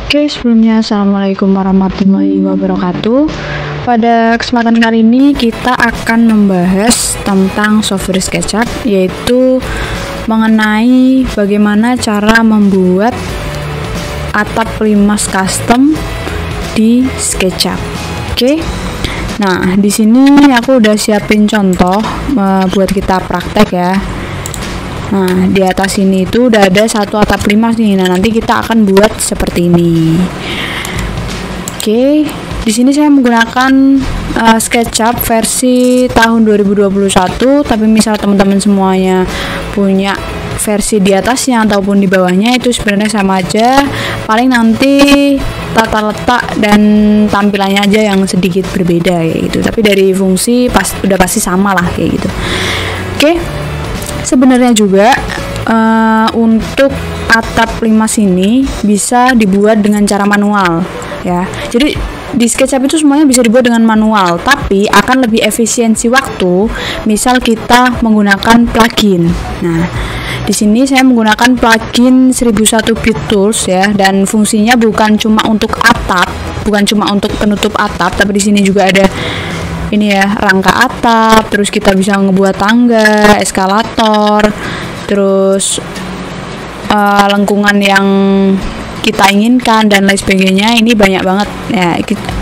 Oke, sebelumnya Assalamualaikum warahmatullahi wabarakatuh. Pada kesempatan kali ini kita akan membahas tentang software SketchUp, yaitu mengenai bagaimana cara membuat atap limas custom di SketchUp. Oke. Nah, di sini aku udah siapin contoh buat kita praktek ya. Nah, di atas ini itu udah ada satu atap limas nih. Nah, nanti kita akan buat seperti ini. Oke, di sini saya menggunakan SketchUp versi tahun 2021. Tapi misal teman-teman semuanya punya versi di atasnya ataupun di bawahnya, itu sebenarnya sama aja. Paling nanti tata letak dan tampilannya aja yang sedikit berbeda kayak gitu. Tapi dari fungsi udah pasti sama lah kayak gitu. Oke. Sebenarnya juga untuk atap limas ini bisa dibuat dengan cara manual ya. Jadi di SketchUp itu semuanya bisa dibuat dengan manual, tapi akan lebih efisiensi waktu misal kita menggunakan plugin. Nah, di sini saya menggunakan plugin 1001 Bit Tools ya, dan fungsinya bukan cuma untuk atap, bukan cuma untuk penutup atap, tapi di sini juga ada ini ya, rangka atap, terus kita bisa ngebuat tangga, eskalator, terus lengkungan yang kita inginkan dan lain sebagainya. Ini banyak banget ya,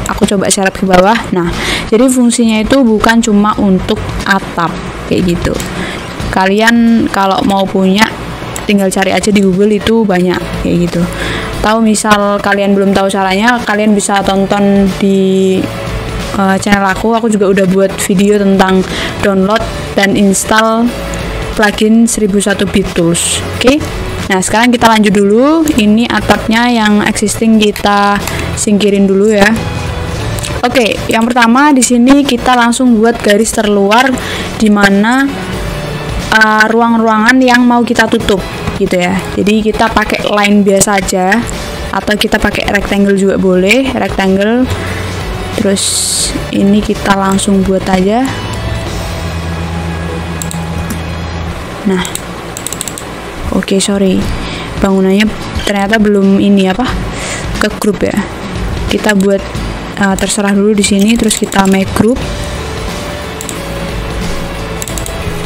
aku coba seret ke bawah. Nah, jadi fungsinya itu bukan cuma untuk atap kayak gitu. Kalian kalau mau punya tinggal cari aja di Google, itu banyak kayak gitu. Tahu misal kalian belum tahu caranya, kalian bisa tonton di channel aku juga udah buat video tentang download dan install plugin 1001 Bit Tools. Oke. Nah, sekarang kita lanjut dulu. Ini atapnya yang existing kita singkirin dulu ya. Oke, yang pertama di sini kita langsung buat garis terluar di mana ruang-ruangan yang mau kita tutup gitu ya. Jadi kita pakai line biasa aja atau kita pakai rectangle juga boleh, rectangle. Terus ini kita langsung buat aja. Nah, oke, sorry, bangunannya ternyata belum ini apa, ke grup ya. Kita buat terserah dulu di sini, terus kita make group.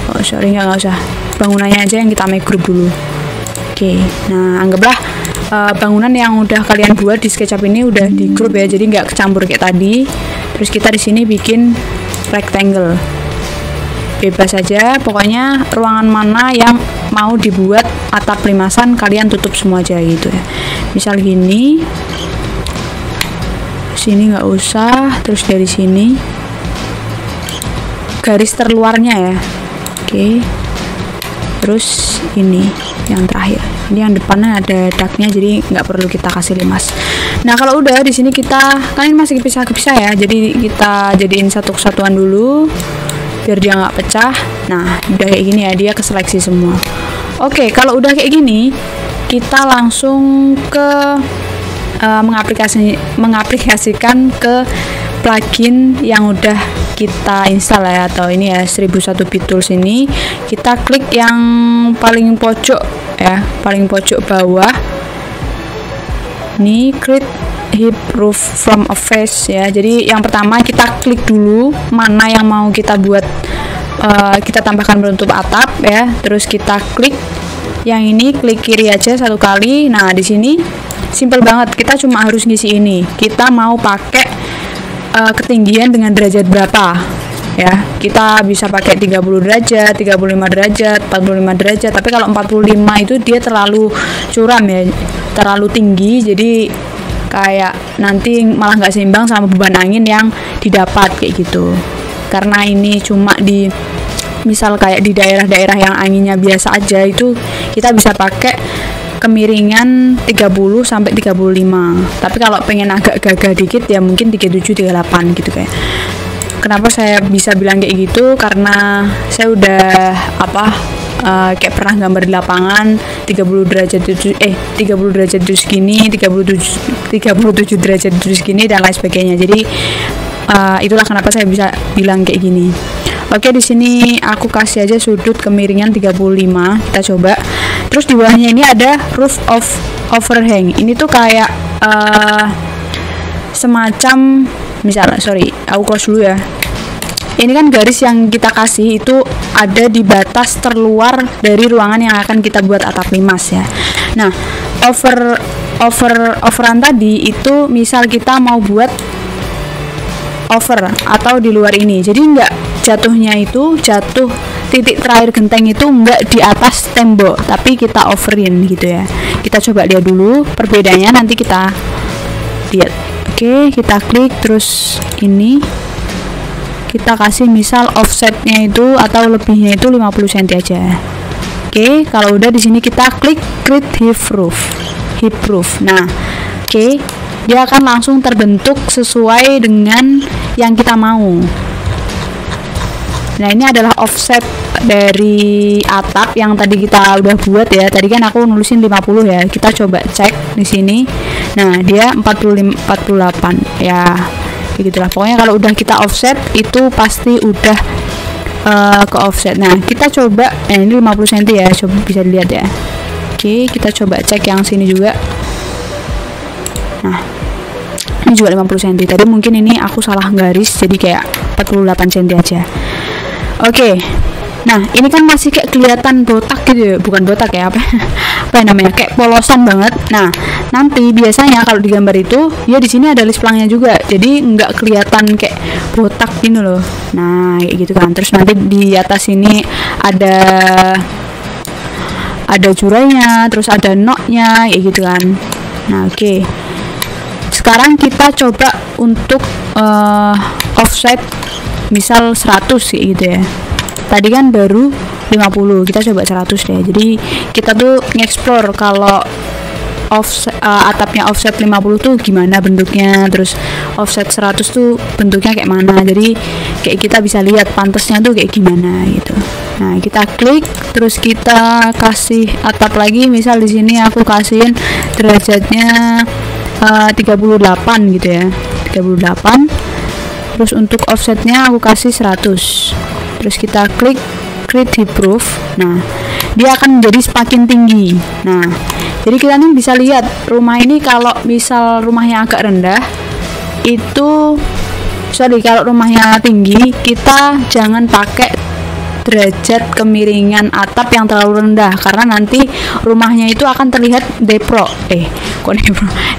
Oh sorry, nggak usah, bangunannya aja yang kita make group dulu. Oke, nah anggaplah bangunan yang udah kalian buat di SketchUp ini udah di grup ya, jadi nggak kecampur kayak tadi. Terus kita di sini bikin rectangle, bebas saja, pokoknya ruangan mana yang mau dibuat atap limasan kalian tutup semua aja gitu ya. Misal gini, sini nggak usah, terus dari sini garis terluarnya ya. Oke, terus ini yang terakhir, ini yang depannya ada ductnya, jadi nggak perlu kita kasih limas. Nah, kalau udah di sini kan ini masih kepisah-kepisah ya, jadi kita jadiin satu kesatuan dulu biar dia nggak pecah. Nah, udah kayak gini ya, dia keseleksi semua. Oke, kalau udah kayak gini, kita langsung ke mengaplikasikan ke plugin yang udah kita install ya, atau ini ya 1001 Bit Tools ini. Kita klik yang paling pojok ya, paling pojok bawah. Ini create hip roof from a face ya. Jadi yang pertama kita klik dulu mana yang mau kita buat, kita tambahkan penutup atap ya. Terus kita klik yang ini, klik kiri aja satu kali. Nah, di sini simple banget, kita cuma harus ngisi ini. Kita mau pakai ketinggian dengan derajat berapa ya. Kita bisa pakai 30 derajat, 35 derajat, 45 derajat. Tapi kalau 45 itu dia terlalu curam ya, terlalu tinggi, jadi kayak nanti malah nggak seimbang sama beban angin yang didapat kayak gitu. Karena ini cuma di misal kayak di daerah-daerah yang anginnya biasa aja, itu kita bisa pakai kemiringan 30 sampai 35. Tapi kalau pengen agak gagah dikit ya mungkin 37 38 gitu kayak. Kenapa saya bisa bilang kayak gitu? Karena saya udah kayak pernah gambar di lapangan 30 derajat itu segini, 37 derajat itu segini dan lain sebagainya. Jadi itulah kenapa saya bisa bilang kayak gini. Oke, di sini aku kasih aja sudut kemiringan 35. Kita coba. Terus di bawahnya ini ada roof of overhang. Ini tuh kayak semacam misalnya, aku close dulu ya. Ini kan garis yang kita kasih itu ada di batas terluar dari ruangan yang akan kita buat atap limas ya. Nah, overan tadi itu misal kita mau buat over atau di luar ini. Jadi jatuh titik terakhir genteng itu enggak di atas tembok, tapi kita overin gitu ya. Kita coba lihat dulu perbedaannya, nanti kita lihat. Oke, kita klik terus ini kita kasih misal offsetnya itu atau lebihnya itu 50 cm aja. Oke, kalau udah di sini kita klik create hip roof. Nah, oke, dia akan langsung terbentuk sesuai dengan yang kita mau. Nah, ini adalah offset dari atap yang tadi kita udah buat ya. Tadi kan aku nulisin 50 ya. Kita coba cek di sini. Nah, dia 48 ya. Begitulah. Pokoknya kalau udah kita offset itu pasti udah ke offset. Nah, kita coba ini 50 cm ya. Coba bisa dilihat ya. Oke, kita coba cek yang sini juga. Nah, ini juga 50 cm. Tadi mungkin ini aku salah garis jadi kayak 48 cm aja. Oke. Nah, ini kan masih kayak kelihatan botak gitu ya. Bukan botak ya, apa namanya? Kayak polosan banget. Nah, nanti biasanya kalau di gambar itu ya di sini ada list pelangnya juga. Jadi nggak kelihatan kayak botak gini loh. Nah, kayak gitu kan. Terus nanti di atas ini ada jurainya, terus ada knotnya kayak gitu kan. Nah, oke. Sekarang kita coba untuk offset misal 100 kayak gitu ya. Tadi kan baru 50, kita coba 100 deh. Jadi kita tuh nge-explore kalau atapnya offset 50 tuh gimana bentuknya, terus offset 100 tuh bentuknya kayak mana. Jadi kayak kita bisa lihat pantasnya tuh kayak gimana gitu. Nah, kita klik terus kita kasih atap lagi. Misal di sini aku kasihin derajatnya 38 gitu ya. 38. Terus untuk offsetnya aku kasih 100. Terus kita klik create hip roof. Nah, dia akan menjadi semakin tinggi. Nah, jadi kita nih bisa lihat rumah ini kalau misal rumahnya agak rendah itu kalau rumahnya tinggi kita jangan pakai derajat kemiringan atap yang terlalu rendah karena nanti rumahnya itu akan terlihat depro.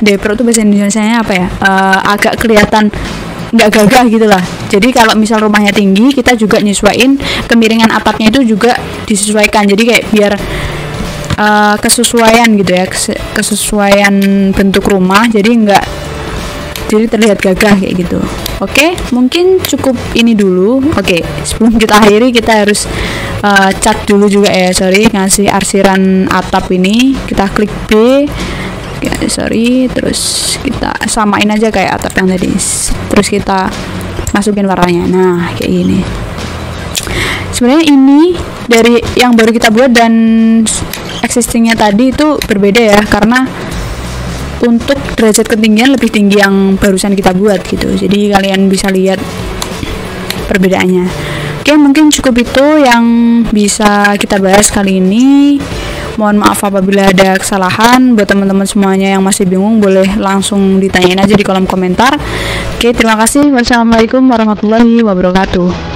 Depro itu bahasa Indonesianya apa ya? Agak kelihatan nggak gagah gitu lah. Jadi kalau misal rumahnya tinggi kita juga nyesuaiin kemiringan atapnya itu juga disesuaikan. Jadi kayak biar kesesuaian gitu ya, kesesuaian bentuk rumah. Jadi terlihat gagah kayak gitu. Oke, mungkin cukup ini dulu. Oke, sebelum kita akhiri kita harus cat dulu juga ya. Ngasih arsiran atap ini. Kita klik B. Terus kita samain aja kayak atap yang tadi. Terus kita masukin warnanya. Nah, kayak gini. Sebenarnya ini dari yang baru kita buat dan existingnya tadi itu berbeda ya, karena untuk derajat ketinggian lebih tinggi yang barusan kita buat gitu. Jadi kalian bisa lihat perbedaannya. Oke, mungkin cukup itu yang bisa kita bahas kali ini. Mohon maaf apabila ada kesalahan. Buat teman-teman semuanya yang masih bingung boleh langsung ditanyain aja di kolom komentar. Oke, terima kasih. Wassalamualaikum warahmatullahi wabarakatuh.